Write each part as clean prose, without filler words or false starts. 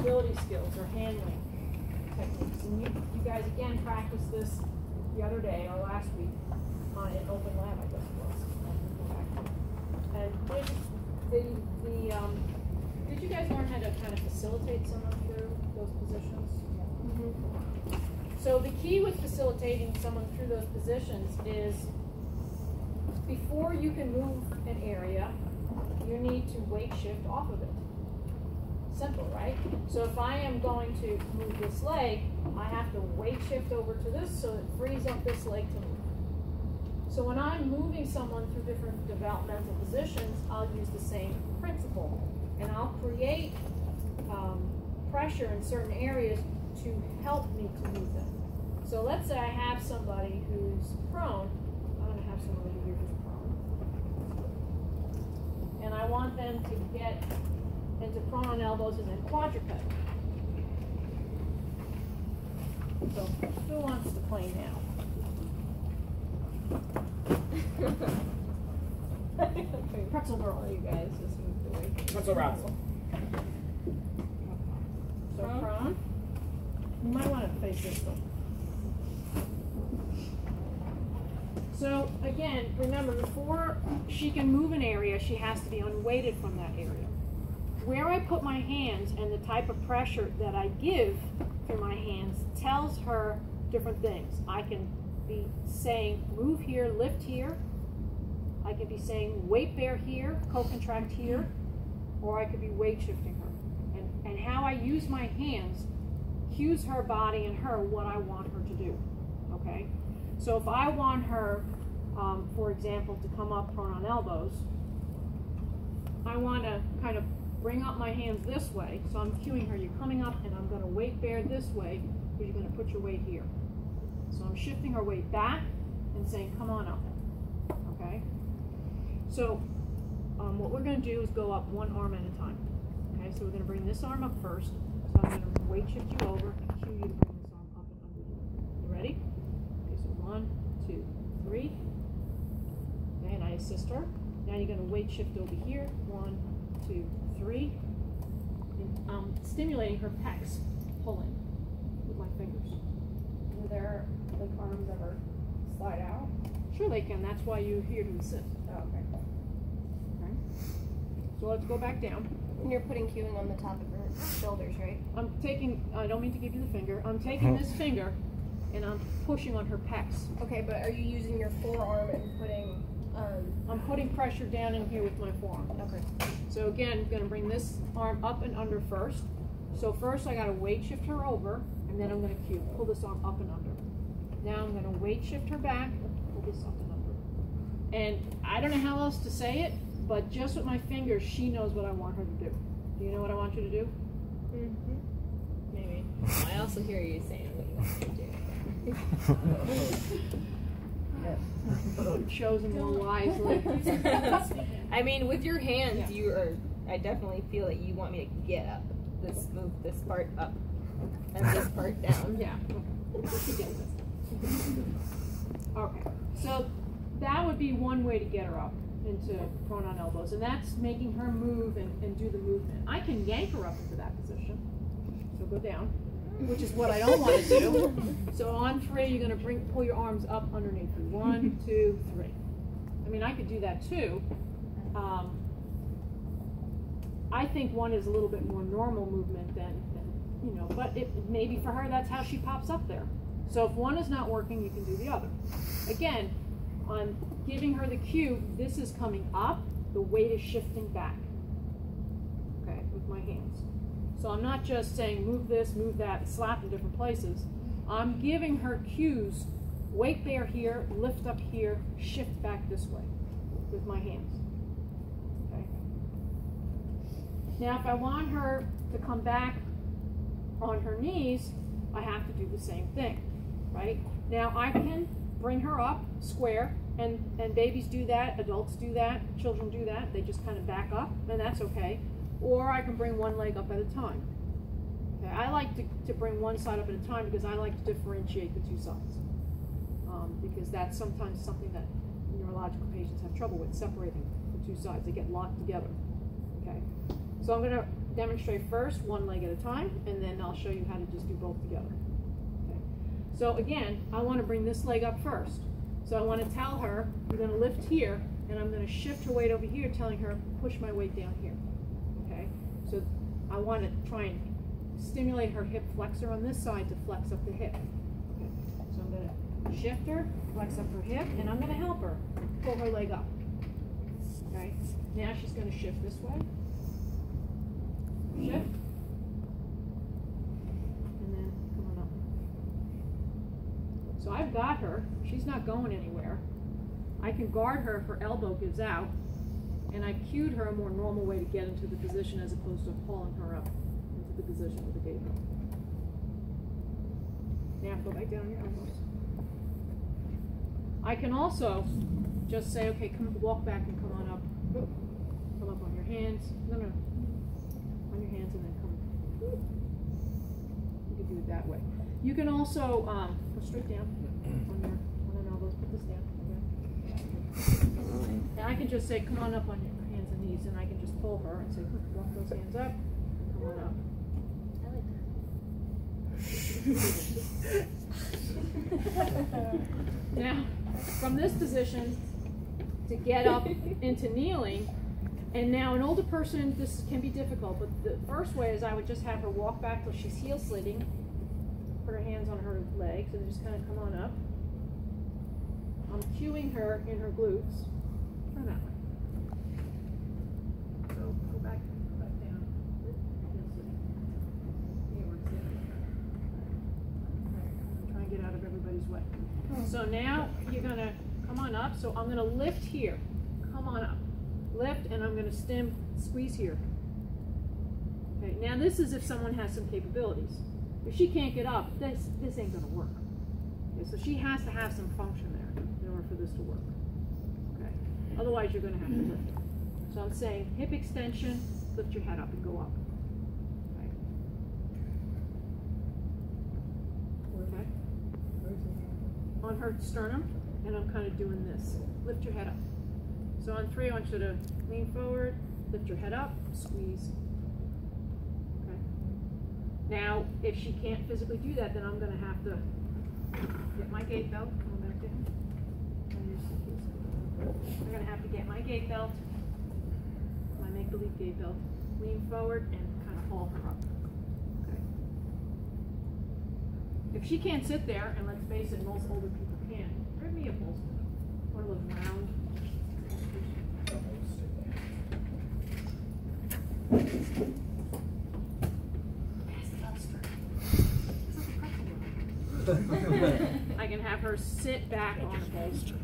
mobility skills or handling techniques. And you guys again practiced this the other day or last week on an open lab, I guess it was. And did you guys learn how to kind of facilitate someone through those positions? Mm-hmm. So the key with facilitating someone through those positions is before you can move an area, you need to weight shift off of it. Simple, right? So if I am going to move this leg, I have to weight shift over to this so it frees up this leg to move. So when I'm moving someone through different developmental positions, I'll use the same principle. And I'll create pressure in certain areas to help me to move them. So let's say I have somebody who's prone. I'm going to have somebody here who's prone. And I want them to get into prone on elbows and then quadruped. So who wants to play now? Pretzel girl, you guys just moved away. Pretzel rattle. So prone. You might want to face this way. So again, remember, before she can move an area, she has to be unweighted from that area. Where I put my hands and the type of pressure that I give through my hands tells her different things. I can be saying move here, lift here. I could be saying weight bear here, co-contract here, or I could be weight shifting her. And how I use my hands cues her body and her what I want her to do, okay? So if I want her, for example, to come up prone on elbows, I want to kind of bring up my hands this way. So I'm cueing her, you're coming up and I'm going to weight bear this way, but you're going to put your weight here. So I'm shifting her weight back and saying, come on up, okay? So what we're going to do is go up one arm at a time. Okay, so we're going to bring this arm up first. So I'm going to weight shift you over and cue you to bring this arm up and under you. You ready? Okay, so 1, 2, 3. Okay, and I assist her. Now you're going to weight shift over here. 1, 2, 3. And I'm stimulating her pecs, pulling with my fingers. Will their arms ever slide out? Sure they can. That's why you're here to assist. Oh, okay. Okay. So let's go back down. And you're putting cueing on the top of her shoulders, right? I'm taking, I don't mean to give you the finger, I'm taking this finger and I'm pushing on her pecs. Okay, but are you using your forearm and putting... I'm putting pressure down in here with my forearm. Okay. So again, I'm going to bring this arm up and under first. So first I got to weight shift her over, and then I'm going to cue, pull this arm up and under. Now I'm going to weight shift her back, pull this up and under. And I don't know how else to say it, but just with my fingers, she knows what I want her to do. Do you know what I want you to do? Mm-hmm. Maybe. I also hear you saying what you want to do. Chosen more wisely. I mean, with your hands, you are. I definitely feel that you want me to get up. Move this part up, and this part down. Yeah. Okay. So that would be one way to get her up into prone on elbows, and that's making her move and do the movement. I can yank her up into that position. So go down, which is what I don't want to do. So on 3, you're going to pull your arms up underneath you. 1, 2, 3. I mean, I could do that too. I think one is a little bit more normal movement than you know, but maybe for her that's how she pops up there. So if one is not working, you can do the other. Again, I'm giving her the cue. This is coming up. The weight is shifting back. Okay, with my hands. So I'm not just saying move this, move that, slap in different places. I'm giving her cues. Weight bear here, lift up here, shift back this way with my hands. Okay. Now if I want her to come back on her knees, I have to do the same thing, right? Now I can bring her up square, and babies do that, adults do that, children do that. They just kind of back up, and that's okay. Or I can bring one leg up at a time. Okay, I like to bring one side up at a time because I like to differentiate the two sides. Because that's sometimes something that neurological patients have trouble with, separating the two sides. They get locked together. Okay, so I'm going to demonstrate first one leg at a time, and then I'll show you how to just do both together. Okay. So again, I want to bring this leg up first. So I want to tell her, you're going to lift here, and I'm going to shift her weight over here, telling her, push my weight down here. Okay? So I want to try and stimulate her hip flexor on this side to flex up the hip. Okay. So I'm going to shift her, flex up her hip, and I'm going to help her pull her leg up. Okay? Now she's going to shift this way. Shift. And then come on up. So I've got her. She's not going anywhere. I can guard her if her elbow gives out, and I cued her a more normal way to get into the position as opposed to pulling her up into the position with the gate belt. Now go back down on your elbows. I can also just say, okay, come walk back and come on up. Come up on your hands. No. On your hands and then come. You can do it that way. You can also go straight down on your elbows. Put this down. Okay. And I can just say, come on up on your hands and knees, and I can just pull her and say, walk those hands up. Come on up. Now, from this position to get up into kneeling, and now an older person, this can be difficult, but the first way is I would just have her walk back till she's heel slitting, put her hands on her legs, and just kind of come on up. I'm cueing her in her glutes. Turn that way. Go back down. Heel slitting. Here, we're sitting. I'm trying to get out of everybody's way. So now you're going to come on up. So I'm going to lift here. Come on up. Lift, and I'm going to squeeze here. Okay. Now this is if someone has some capabilities. If she can't get up, this ain't going to work. Okay, so she has to have some function there in order for this to work. Okay. Otherwise, you're going to have to lift. So I'm saying hip extension, lift your head up and go up. Okay. On her sternum, and I'm kind of doing this. Lift your head up. So on 3, I want you to lean forward, lift your head up, squeeze. Okay. Now, if she can't physically do that, then I'm going to have to get my gate belt. Come back down. I'm going to have to get my gate belt, my make-believe gate belt, lean forward, and kind of haul her up. Okay. If she can't sit there, and let's face it, most older people can't, grab me a bolster. One of those round. I can have her sit back on a bolster.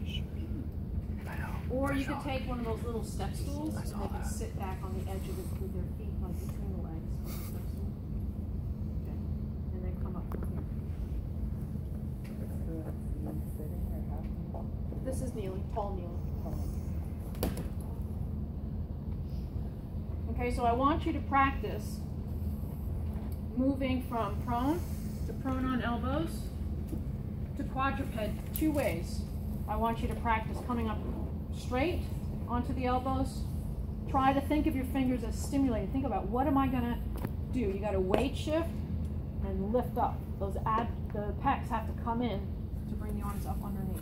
Or you could take one of those little step stools and they can sit back on the edge of it with their feet like between the legs on the step stool. Okay. And then come up from here. This is kneeling, tall kneeling. Okay, so I want you to practice moving from prone to prone on elbows to quadruped 2 ways. I want you to practice coming up straight onto the elbows. Try to think of your fingers as stimulated. Think about, what am I going to do? You got to weight shift and lift up. The pecs have to come in to bring the arms up underneath.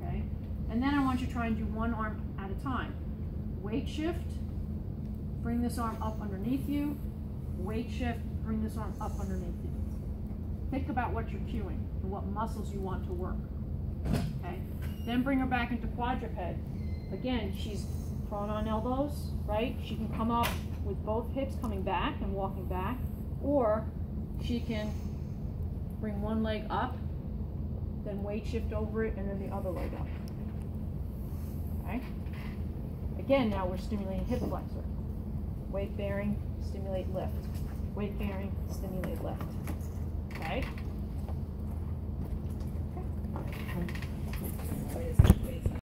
Okay? And then I want you to try and do one arm at a time. Weight shift, bring this arm up underneath you. Weight shift, bring this arm up underneath you. Think about what you're cueing and what muscles you want to work. Okay? Then bring her back into quadruped. Again, she's prone on elbows, right? She can come up with both hips coming back and walking back, or she can bring one leg up, then weight shift over it, and then the other leg up. Okay? Again, now we're stimulating hip flexor. Weight bearing, stimulate lift. Weight bearing, stimulate lift. Okay? Okay.